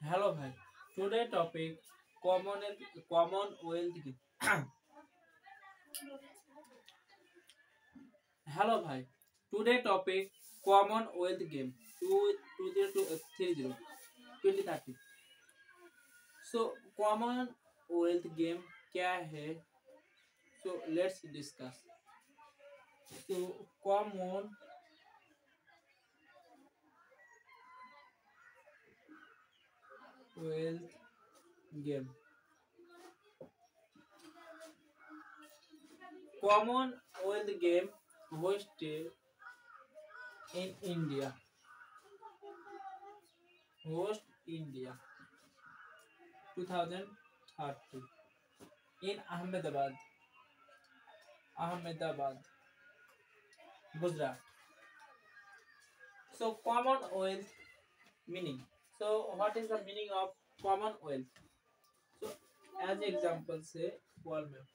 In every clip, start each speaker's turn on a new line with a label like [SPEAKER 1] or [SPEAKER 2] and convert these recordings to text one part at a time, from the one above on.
[SPEAKER 1] Hello, bhai. Today topic common Commonwealth Game. Hello, bhai. Today topic Commonwealth Game 2030. So Commonwealth Game क्या है? So let's discuss. So Commonwealth Game. Commonwealth Game hosted in India. Host India 2030 in Ahmedabad, Gujarat. So Commonwealth meaning. So what is the meaning of Commonwealth? So as example say world map.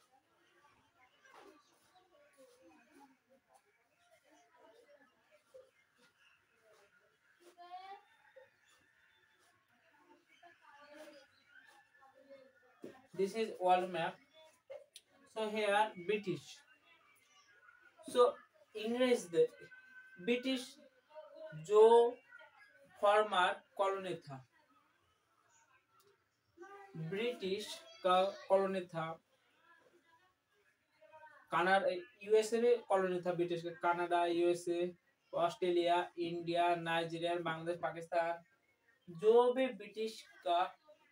[SPEAKER 1] This is world map. So here British. So इंग्रेज British जो former colony था, British का colony था, Canada USA में colony था British का, Canada USA Australia India Nigeria Bangladesh Pakistan जो भी ब्रिटिश का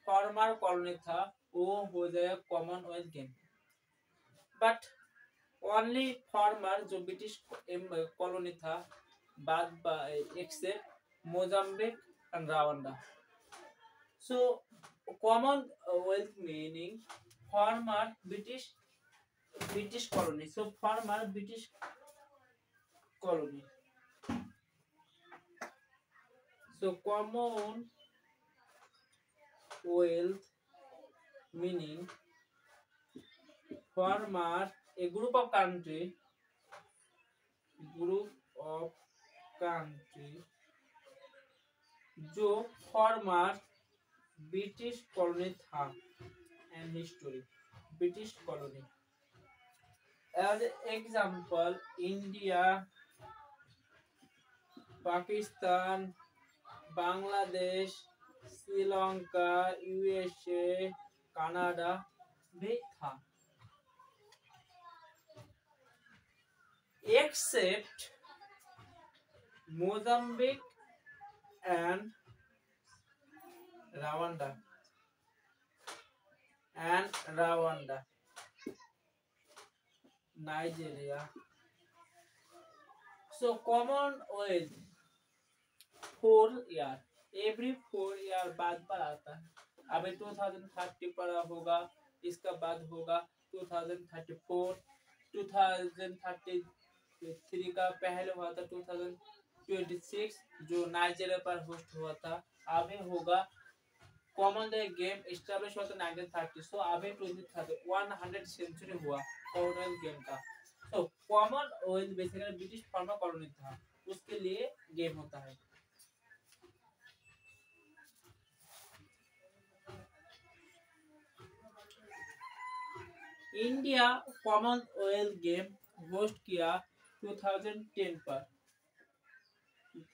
[SPEAKER 1] फॉर्मर कॉलोनी था वो हो जाएगा Commonwealth game. But only former जो ब्रिटिश कॉलोनी था बाद except Mozambique and Rwanda. So Commonwealth meaning former British colony. So former British colony. So Commonwealth meaning former a group of country जो former British colony था and history British colony. As example, India, Pakistan, Bangladesh, Sri Lanka, USA, Canada भी था, except Mozambique and Rwanda, Nigeria. So Commonwealth 4 year, every 4 year बाद पर आता है। अभी 2030 पर होगा, इसका बाद होगा 2034, 2033 का पहले हुआ था 2026 जो नाइजीरिया पर होस्ट हुआ था। अभी होगा कॉमनवेल्थ गेम एस्टैब्लिश हुआ था 1930। सो अभी 2030 100 सेंचुरी हुआ कॉमनवेल्थ गेम का। तो Commonwealth basically British farmer colony था, उसके लिए गेम होता है। इंडिया कॉमनवेल्थ गेम होस्ट किया 2010 पर।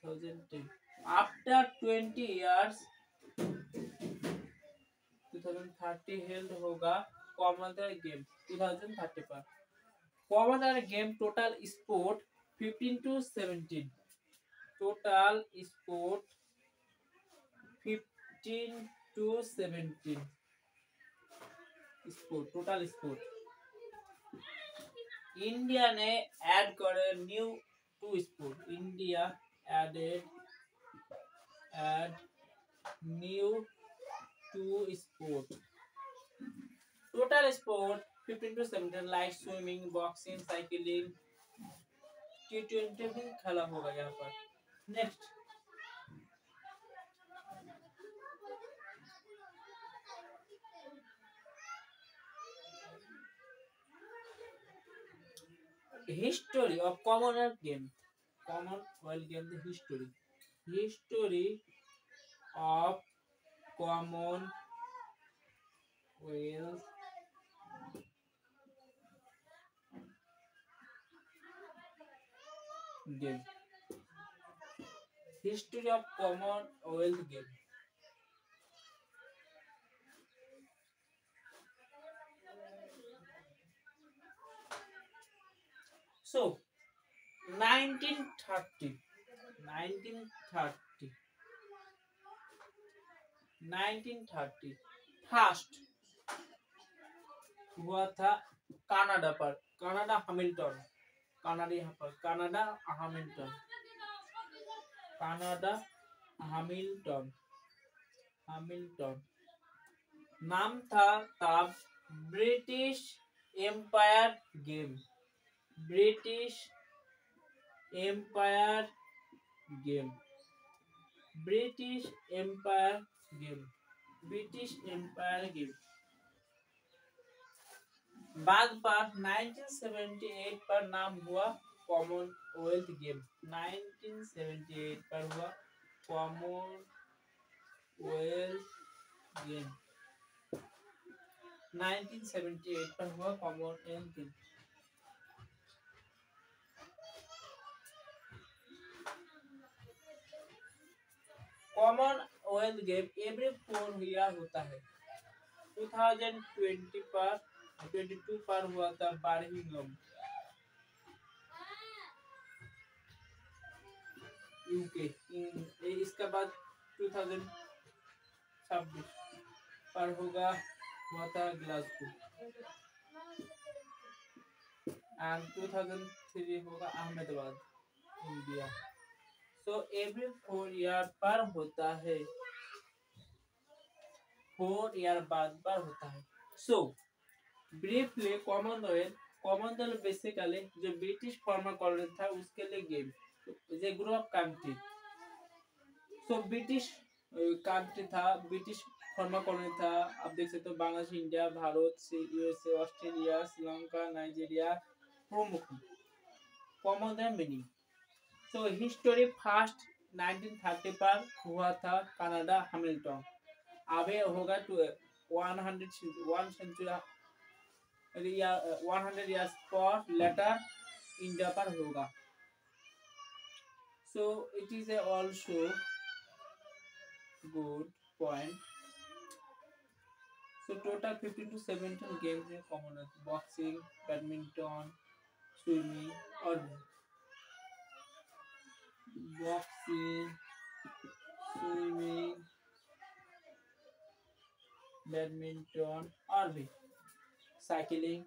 [SPEAKER 1] 2010 आफ्टर 20 years 2030 हेल्ड होगा कॉमनवेल्थ गेम 2030 पर। Commonwealth game total sport 15 to 17, total sport 15 to 17 sport, total sport. India ने ऐड करे new 2 sport, India add new 2 sport, total sport 15 to 17 like swimming, boxing, cycling, T20 भी खेला होगा यहाँ पर। Next history of Commonwealth game. Commonwealth game the history of common wealth game. History of Commonwealth game. So 1930 1930 1930 first हुआ था Canada पर, Canada Hamilton, Canada यहाँ पर Canada Hamilton, Canada Hamilton, Hamilton नाम था तब British Empire game, British Empire game, British Empire game, British Empire game. बाद पर 1978 पर नाम हुआ कॉमनवेल्थ गेम, 1978 पर हुआ कॉमनवेल्थ गेम, 1978 पर हुआ Commonwealth game. Commonwealth game every 4 year होता है। 2022 पर हुआ था बर्मिंघम, यूके। इसके बाद 2026 पर हुआ था ग्लासगो, एंड 2003 होगा Ahmedabad, India. So every 4 year पर होता है, 4 ईयर बाद पर होता है। सो ब्रीफली कॉमनवेल्थ बेसिकली जो ब्रिटिश फॉर्मर कॉलोनी था उसके लिए game, J group of country. So British country था, ब्रिटिश फॉर्मर कॉलोनी था। आप देख सकते हो Bangladesh, India, Bharat, USA, Australia, Sri Lanka, Nigeria प्रमुख कॉमनवेल्थ मीनिंग। सो हिस्टोरी फर्स्ट 1930 पर हुआ था कनाडा हैमिल्टन, अभी होगा 100 years पर लेटर इंडिया पर होगा। So it is also good point. So total 15 to 17 games है कॉमनवेल्थ, बॉक्सिंग, बैडमिंटन, स्विमिंग और बॉक्सिंग, स्विमिंग, बैडमिंटन और भी साइकिलिंग